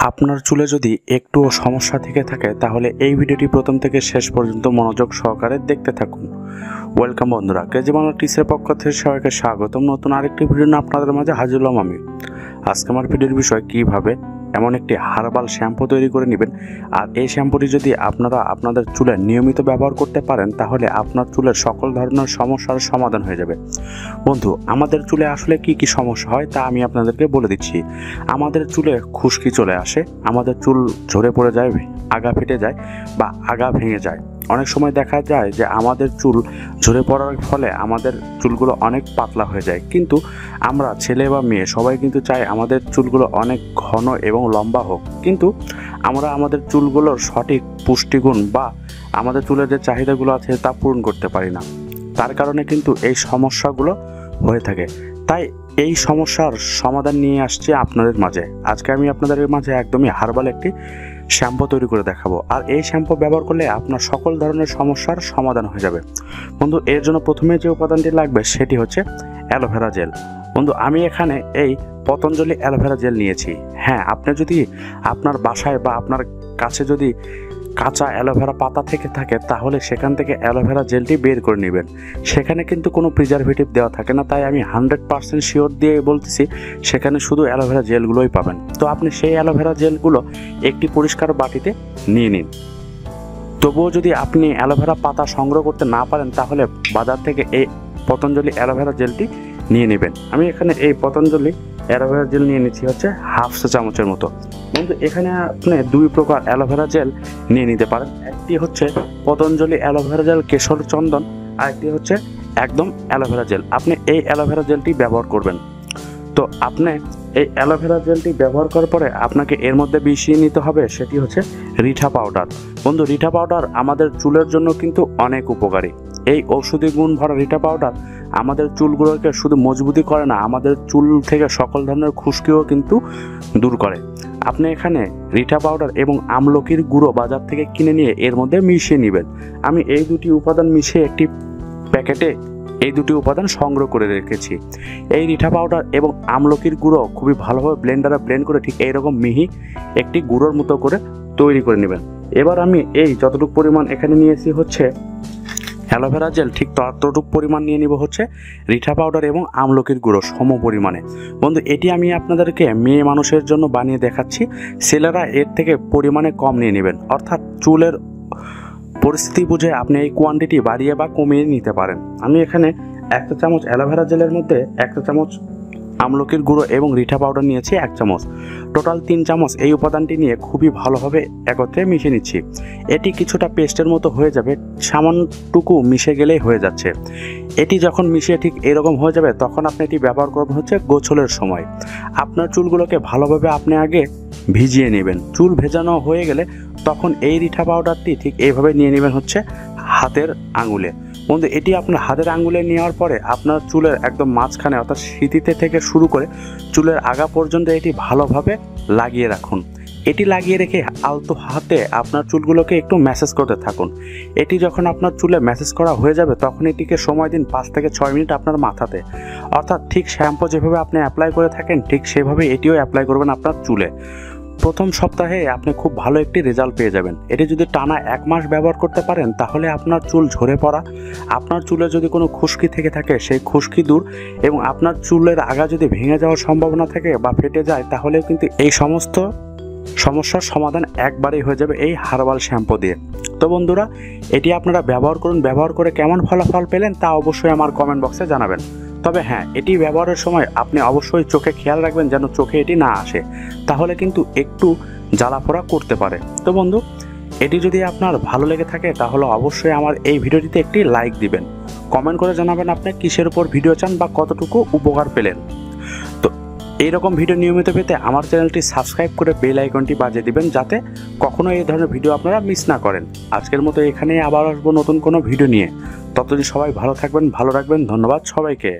আপনার চুলে যদি একটুও সমস্যা থেকে থাকে তাহলে এই ভিডিওটি প্রথম থেকে শেষ পর্যন্ত মনোযোগ সহকারে দেখতে থাকুন। ওয়েলকাম বন্ধুরা, কেজি বাংলা টিপসের পক্ষ থেকে সবাইকে স্বাগতম। নতুন আরেকটি ভিডিও নিয়ে আপনাদের মাঝে হাজির হলাম আমি। আজকে আমার ভিডিওর বিষয় কিভাবে এমন একটি হার্বাল শ্যাম্পু তৈরি করে নেবেন, আর এই শ্যাম্পুটি যদি আপনারা আপনাদের চুলে নিয়মিত ব্যবহার করতে পারেন তাহলে আপনার চুলের সকল ধরনের সমস্যার সমাধান হয়ে যাবে। বন্ধু, আমাদের চুলে আসলে কি কি সমস্যা হয় তা আমি আপনাদেরকে বলে দিচ্ছি। আমাদের চুলে খুশকি চলে আসে, আমাদের চুল ঝরে পড়ে যায়, আগা ফেটে যায় বা আগা ভেঙে যায়। অনেক সময় দেখা যায় যে আমাদের চুল ঝরে পড়ার ফলে আমাদের চুলগুলো অনেক পাতলা হয়ে যায়, কিন্তু আমরা ছেলে বা মেয়ে সবাই কিন্তু চাই আমাদের চুলগুলো অনেক ঘন এবং লম্বা হোক, কিন্তু আমরা আমাদের চুলগুলোর সঠিক পুষ্টিগুণ বা আমাদের চুলের যে চাহিদাগুলো আছে তা পূরণ করতে পারি না। তার কারণে কিন্তু এই সমস্যাগুলো হয়ে থাকে। তাই এই সমস্যার সমাধান নিয়ে আসছি আপনাদের মাঝে। আজকে আমি আপনাদের মাঝে একদমই হার্বাল একটি শ্যাম্পু তৈরি করে দেখাবো, আর এই শ্যাম্পু ব্যবহার করলে আপনার সকল ধরনের সমস্যার সমাধান হয়ে যাবে। বন্ধু, এর জন্য প্রথমে যে উপাদানটি লাগবে সেটি হচ্ছে অ্যালোভেরা জেল। বন্ধু, আমি এখানে এই পতঞ্জলি অ্যালোভেরা জেল নিয়েছি। হ্যাঁ, আপনি যদি আপনার বাসায় বা আপনার কাছে যদি কাঁচা অ্যালোভেরা পাতা থেকে থাকে তাহলে সেখান থেকে অ্যালোভেরা জেলটি বের করে নেবেন। সেখানে কিন্তু কোনো প্রিজারভেটিভ দেওয়া থাকে না, তাই আমি 100% শিওর দিয়ে বলতেছি সেখানে শুধু অ্যালোভেরা জেলগুলোই পাবেন। তো আপনি সেই অ্যালোভেরা জেলগুলো একটি পরিষ্কার বাটিতে নিয়ে নিন। তবুও যদি আপনি অ্যালোভেরা পাতা সংগ্রহ করতে না পারেন তাহলে বাজার থেকে এই পতঞ্জলি অ্যালোভেরা জেলটি নিয়ে নেবেন। আমি এখানে এই পতঞ্জলি অ্যালোভেরা জেল নিয়ে নিচ্ছি হচ্ছে 1/2 চা চামচের মতো। কিন্তু এখানে আপনি দুই প্রকার অ্যালোভেরা জেল নিয়ে নিতে পারেন। একটি হচ্ছে পতঞ্জলি অ্যালোভেরা জেল কেশর চন্দন, আর একটি হচ্ছে একদম অ্যালোভেরা জেল। আপনি এই অ্যালোভেরা জেলটি ব্যবহার করবেন। তো আপনি এই অ্যালোভেরা জেলটি ব্যবহার করার পরে আপনাকে এর মধ্যে মিশিয়ে নিতে হবে সেটি হচ্ছে রিঠা পাউডার। বন্ধু, রিঠা পাউডার আমাদের চুলের জন্য কিন্তু অনেক উপকারী। এই ঔষধি গুণ ভরা রিঠা পাউডার আমাদের চুলগুলোকে শুধু মজবুতি করে না, আমাদের চুল থেকে সকল ধরনের খুশকিও কিন্তু দূর করে। আপনি এখানে রিঠা পাউডার এবং আমলকির গুঁড়ো বাজার থেকে কিনে নিয়ে এর মধ্যে মিশিয়ে নেবেন। আমি এই দুটি উপাদান মিশিয়ে একটি প্যাকেটে এই দুটি উপাদান সংগ্রহ করে রেখেছি। এই রিঠা পাউডার এবং আমলকির গুঁড়ো খুবই ভালোভাবে ব্লেন্ডারে ব্লেন্ড করে ঠিক এইরকম মিহি একটি গুঁড়োর মতো করে তৈরি করে নেবেন। এবার আমি এই যতটুকু পরিমাণ এখানে নিয়েছি হচ্ছে অ্যালোভেরা জেল, ঠিক ততটুকু পরিমাণ নিয়ে নিব হচ্ছে রিঠা পাউডার এবং আমলকির গুঁড়ো সম পরিমাণে। বন্ধু, এটি আমি আপনাদেরকে মেয়ে মানুষের জন্য বানিয়ে দেখাচ্ছি। ছেলেরা এর থেকে পরিমাণে কম নিয়ে নেবেন, অর্থাৎ চুলের পরিস্থিতি বুঝে আপনি এই কোয়ান্টিটি বাড়িয়ে বা কমিয়ে নিতে পারেন। আমি এখানে 1 চা চামচ অ্যালোভেরা জেলের মধ্যে 1 চা চামচ আমলকির গুঁড়ো এবং রিঠা পাউডার নিয়েছি 1 চামচ, টোটাল 3 চামচ এই উপাদানটি নিয়ে খুবই ভালোভাবে একত্রে মিশিয়ে নিচ্ছি। এটি কিছুটা পেস্টের মতো হয়ে যাবে, সামান্যটুকু মিশে গেলেই হয়ে যাচ্ছে। এটি যখন মিশিয়ে ঠিক এরকম হয়ে যাবে তখন আপনি এটি ব্যবহার করবেন হচ্ছে গোসলের সময়। আপনার চুলগুলোকে ভালোভাবে আপনি আগে ভিজিয়ে নেবেন। চুল ভেজানো হয়ে গেলে তখন এই রিঠা পাউডারটি ঠিক এইভাবে নিয়ে নেবেন হচ্ছে হাতের আঙুলে। বন্ধু, এটি আপনার হাতের আঙুলে নেওয়ার পরে আপনার চুলের একদম মাঝখানে অর্থাৎ সিঁথিতে থেকে শুরু করে চুলের আগা পর্যন্ত এটি ভালোভাবে লাগিয়ে রাখুন। এটি লাগিয়ে রেখে আলতো হাতে আপনার চুলগুলোকে একটু ম্যাসেজ করতে থাকুন। এটি যখন আপনার চুলে ম্যাসেজ করা হয়ে যাবে তখন এটিকে সময় দিন 5 থেকে 6 মিনিট আপনার মাথাতে, অর্থাৎ ঠিক শ্যাম্পু যেভাবে আপনি অ্যাপ্লাই করে থাকেন ঠিক সেভাবে এটিও অ্যাপ্লাই করবেন আপনার চুলে। প্রথম সপ্তাহে আপনি খুব ভালো একটি রেজাল্ট পেয়ে যাবেন। এটি যদি টানা 1 মাস ব্যবহার করতে পারেন তাহলে আপনার চুল ঝরে পড়া, আপনার চুলে যদি কোনো খুশকি থেকে থাকে সেই খুশকি দূর, এবং আপনার চুলের আগা যদি ভেঙে যাওয়ার সম্ভাবনা থাকে বা ফেটে যায় তাহলেও কিন্তু এই সমস্ত সমস্যার সমাধান একবারেই হয়ে যাবে এই হার্বাল শ্যাম্পু দিয়ে। তো বন্ধুরা, এটি আপনারা ব্যবহার করুন। ব্যবহার করে কেমন ফলাফল পেলেন তা অবশ্যই আমার কমেন্ট বক্সে জানাবেন। তবে হ্যাঁ, এটি ব্যবহারের সময় আপনি অবশ্যই চোখে খেয়াল রাখবেন যেন চোখে এটি না আসে, তাহলে কিন্তু একটু জ্বালাপোড়া করতে পারে। তো বন্ধু, এটি যদি আপনার ভালো লেগে থাকে তাহলে অবশ্যই আমার এই ভিডিওটিতে একটি লাইক দিবেন। কমেন্ট করে জানাবেন আপনি কিসের উপর ভিডিও চান বা কতটুকু উপকার পেলেন। তো এইরকম ভিডিও নিয়মিত পেতে আমার চ্যানেলটি সাবস্ক্রাইব করে বেল আইকনটি বাজিয়ে দিবেন যাতে কখনো এই ধরনের ভিডিও আপনারা মিস না করেন। আজকের মতো এখানেই আবার আসবো নতুন কোনো ভিডিও নিয়ে। ততদিন সবাই ভালো থাকবেন, ভালো রাখবেন। ধন্যবাদ সবাইকে।